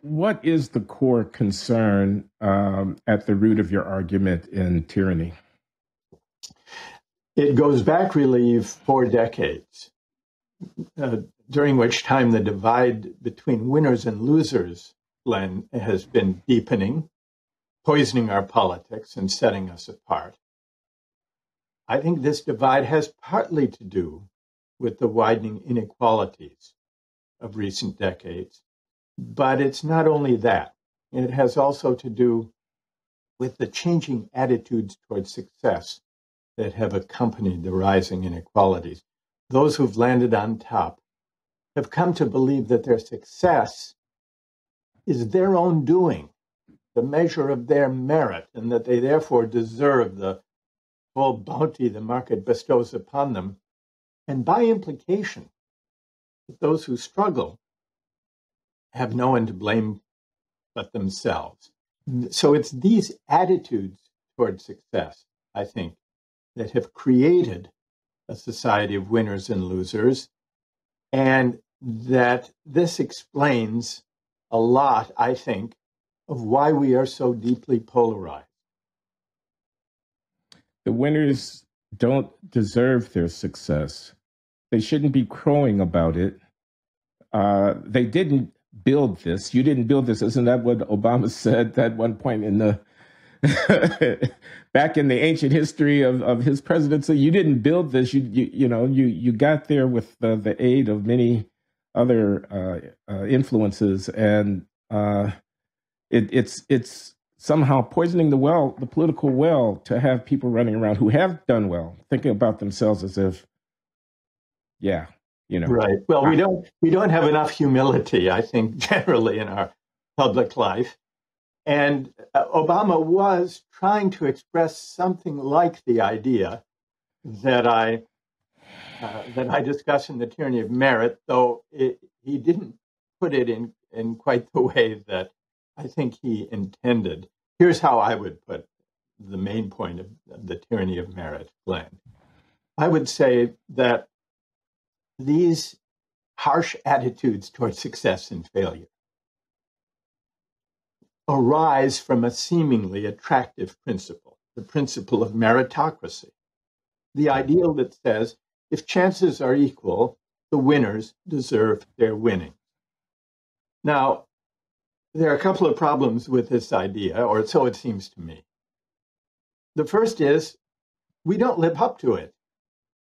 what is the core concern at the root of your argument in Tyranny? It goes back really 4 decades, during which time the divide between winners and losers, Glenn, has been deepening, poisoning our politics and setting us apart. I think this divide has partly to do with the widening inequalities of recent decades. But it's not only that. It has also to do with the changing attitudes towards success that have accompanied the rising inequalities. Those who've landed on top have come to believe that their success is their own doing, the measure of their merit, and that they therefore deserve the full bounty the market bestows upon them. And by implication, that those who struggle have no one to blame but themselves. So it's these attitudes towards success, I think, that have created a society of winners and losers, and that this explains a lot, I think, of why we are so deeply polarized. The winners don't deserve their success. They shouldn't be crowing about it. They didn't build this. You didn't build this. Isn't that what Obama said at one point in the back in the ancient history of his presidency? You didn't build this. You got there with the aid of many other influences, and it's somehow poisoning the well, the political well, to have people running around who have done well, thinking about themselves as if, Right. Well, we don't have enough humility, I think, generally in our public life. And Obama was trying to express something like the idea that I discuss in The Tyranny of Merit, though he didn't put it in quite the way that I think he intended. Here's how I would put the main point of The Tyranny of Merit, Glenn. I would say that these harsh attitudes towards success and failure arise from a seemingly attractive principle, the principle of meritocracy, the ideal that says if chances are equal, the winners deserve their winning. Now, there are a couple of problems with this idea, or so it seems to me. The first is we don't live up to it.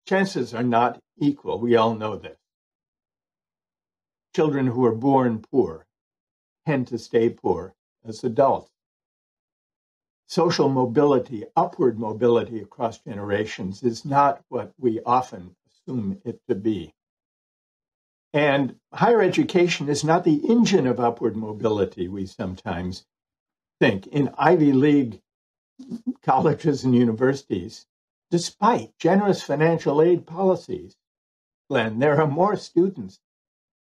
Chances are not equal. We all know this. Children who are born poor tend to stay poor as adults. Social mobility, upward mobility across generations is not what we often assume it to be. And higher education is not the engine of upward mobility we sometimes think. In Ivy League colleges and universities, despite generous financial aid policies, Glenn, there are more students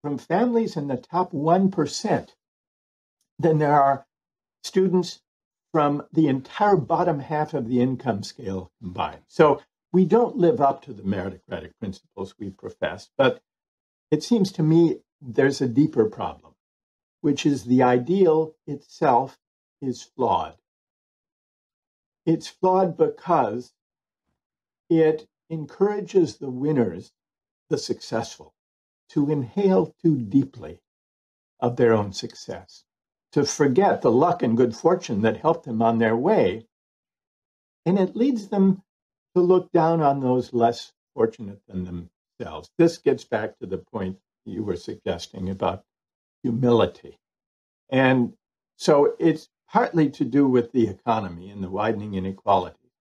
from families in the top 1% than there are students from the entire bottom half of the income scale combined. So we don't live up to the meritocratic principles we profess, but it seems to me there's a deeper problem, which is the ideal itself is flawed. It's flawed because it encourages the winners, the successful, to inhale too deeply of their own success, to forget the luck and good fortune that helped them on their way. And it leads them to look down on those less fortunate than themselves. This gets back to the point you were suggesting about humility. And so it's partly to do with the economy and the widening inequality,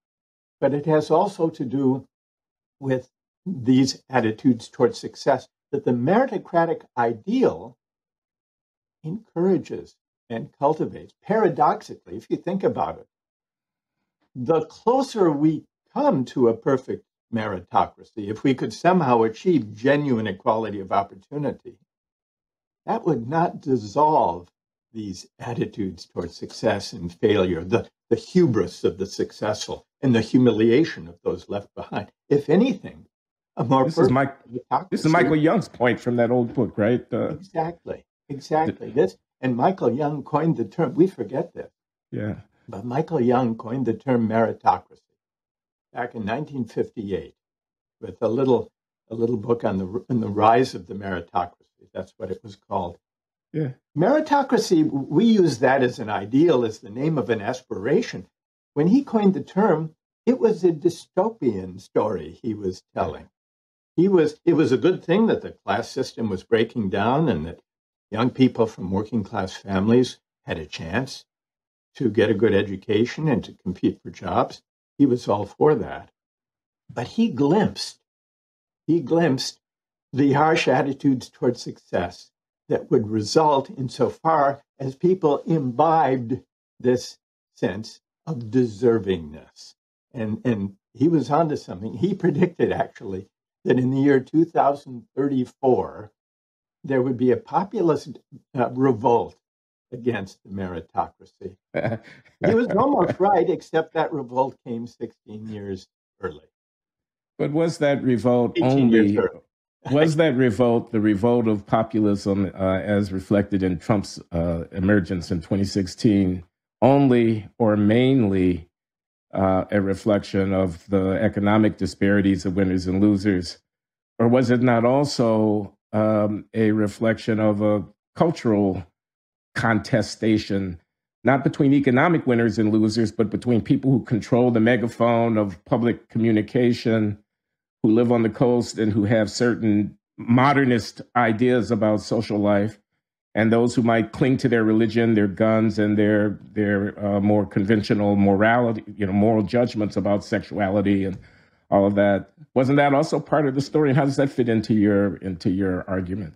but it has also to do with these attitudes towards success that the meritocratic ideal encourages and cultivates. Paradoxically, if you think about it, the closer we come to a perfect meritocracy, if we could somehow achieve genuine equality of opportunity, that would not dissolve these attitudes towards success and failure, the hubris of the successful and the humiliation of those left behind. If anything, a more this is Michael Young's point from that old book, right? Exactly. This And Michael Young coined the term, we forget this, Yeah. but Michael Young coined the term meritocracy back in 1958 with a little book on the rise of the meritocracy. That's what it was called. Yeah. Meritocracy, we use that as an ideal, as the name of an aspiration. When he coined the term, it was a dystopian story he was telling. It was a good thing that the class system was breaking down and that young people from working class families had a chance to get a good education and to compete for jobs. He was all for that. But he glimpsed the harsh attitudes toward success that would result insofar as people imbibed this sense of deservingness. And he was onto something. He predicted, actually, that in the year 2034, there would be a populist revolt against the meritocracy. He was almost right, except that revolt came 16 years early. But was that revolt 18 years early. Was that revolt the revolt of populism as reflected in Trump's emergence in 2016 only or mainly a reflection of the economic disparities of winners and losers? Or was it not also a reflection of a cultural contestation, not between economic winners and losers, but between people who control the megaphone of public communication, who live on the coast and who have certain modernist ideas about social life, and those who might cling to their religion, their guns, and their more conventional morality, moral judgments about sexuality and all of that? Wasn't that also part of the story? And how does that fit into your argument?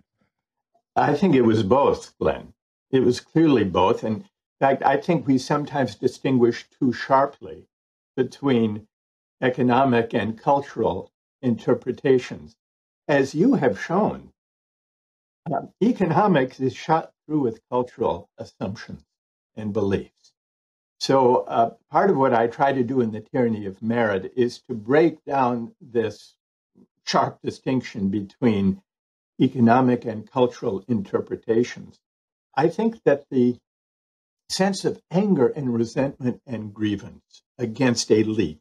I think it was both, Glenn. It was clearly both. And in fact, I think we sometimes distinguish too sharply between economic and cultural interpretations. As you have shown, economics is shot through with cultural assumptions and beliefs. So part of what I try to do in The Tyranny of Merit is to break down this sharp distinction between economic and cultural interpretations. I think that the sense of anger and resentment and grievance against elites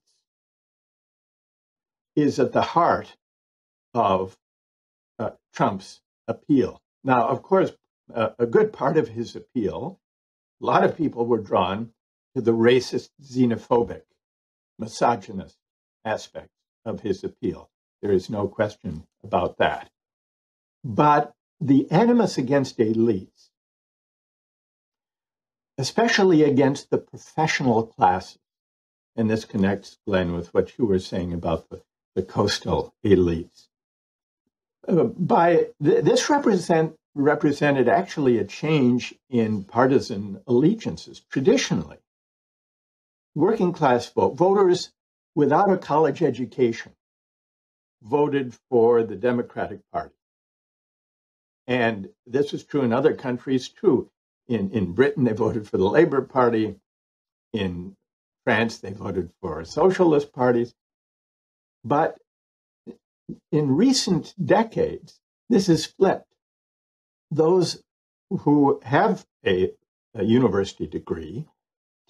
is at the heart of Trump's appeal. Now, of course, a good part of his appeal, a lot of people were drawn to the racist, xenophobic, misogynist aspect of his appeal. There is no question about that. But the animus against elites, especially against the professional classes, and this connects, Glenn, with what you were saying about the coastal elites. This represented actually a change in partisan allegiances. Traditionally, working class voters without a college education voted for the Democratic Party. And this is true in other countries too. In Britain, they voted for the Labour Party. In France, they voted for socialist parties. But in recent decades, this has flipped. Those who have a university degree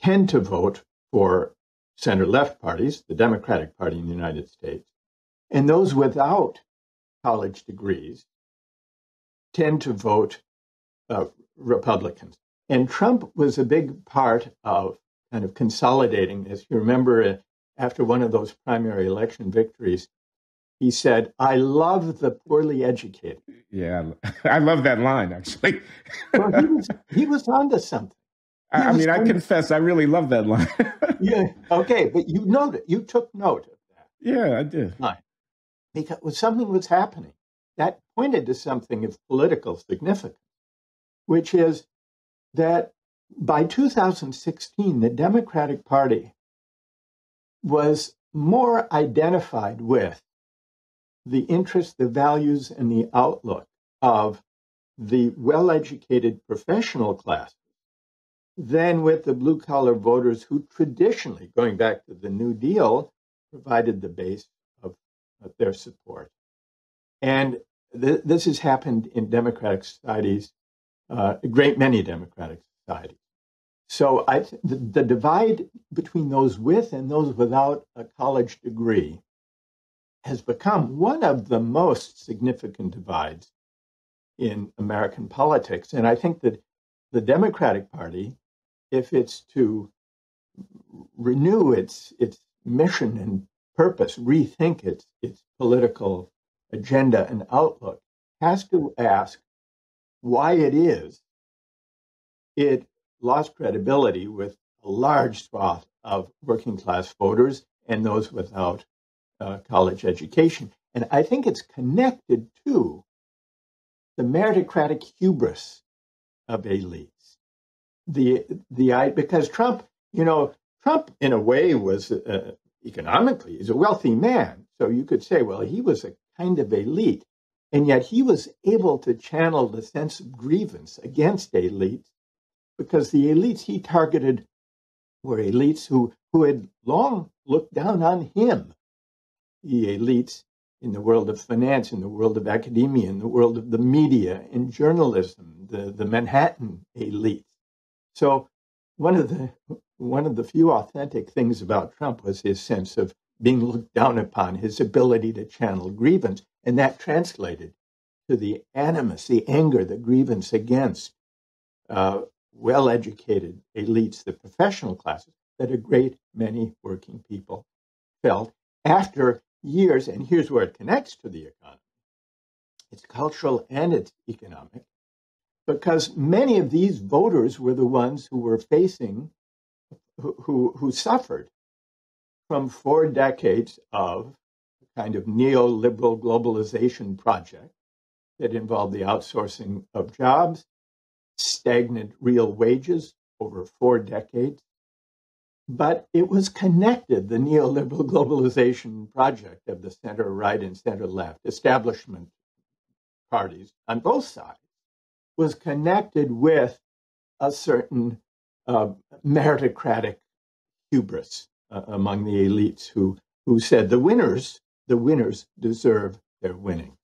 tend to vote for center-left parties, the Democratic Party in the United States, and those without college degrees tend to vote Republicans. And Trump was a big part of kind of consolidating this. You remember after one of those primary election victories, he said, "I love the poorly educated." Yeah, I love that line, actually. Well, he was onto something. I confess, I really love that line. Yeah, okay, but you took note of that. Yeah, I did. Line. Because something was happening that pointed to something of political significance, which is that by 2016, the Democratic Party was more identified with the interests, the values, and the outlook of the well-educated professional classes than with the blue-collar voters who traditionally, going back to the New Deal, provided the base of their support. And this has happened in democratic societies a great many democratic societies. So the divide between those with and those without a college degree has become one of the most significant divides in American politics. And I think that the Democratic Party, if it's to renew its mission and purpose, rethink its political agenda and outlook, has to ask why it is it lost credibility with a large swath of working class voters and those without college education. And I think it's connected to the meritocratic hubris of elites. Because Trump in a way was economically, he's a wealthy man. So you could say, well, he was a kind of elite. And yet he was able to channel the sense of grievance against elites, because the elites he targeted were elites who had long looked down on him. The elites in the world of finance, in the world of academia, in the world of the media, in journalism, the Manhattan elites. So one of the few authentic things about Trump was his sense of being looked down upon, his ability to channel grievance, and that translated to the animus, the anger, the grievance against well-educated elites, the professional classes, that a great many working people felt after years, and here's where it connects to the economy. It's cultural and it's economic, because many of these voters were the ones who were facing, who suffered from 4 decades of a kind of neoliberal globalization project that involved the outsourcing of jobs, stagnant real wages over 4 decades. But it was connected, the neoliberal globalization project of the center-right and center-left establishment parties on both sides was connected with a certain meritocratic hubris among the elites who said the winners deserve their winning.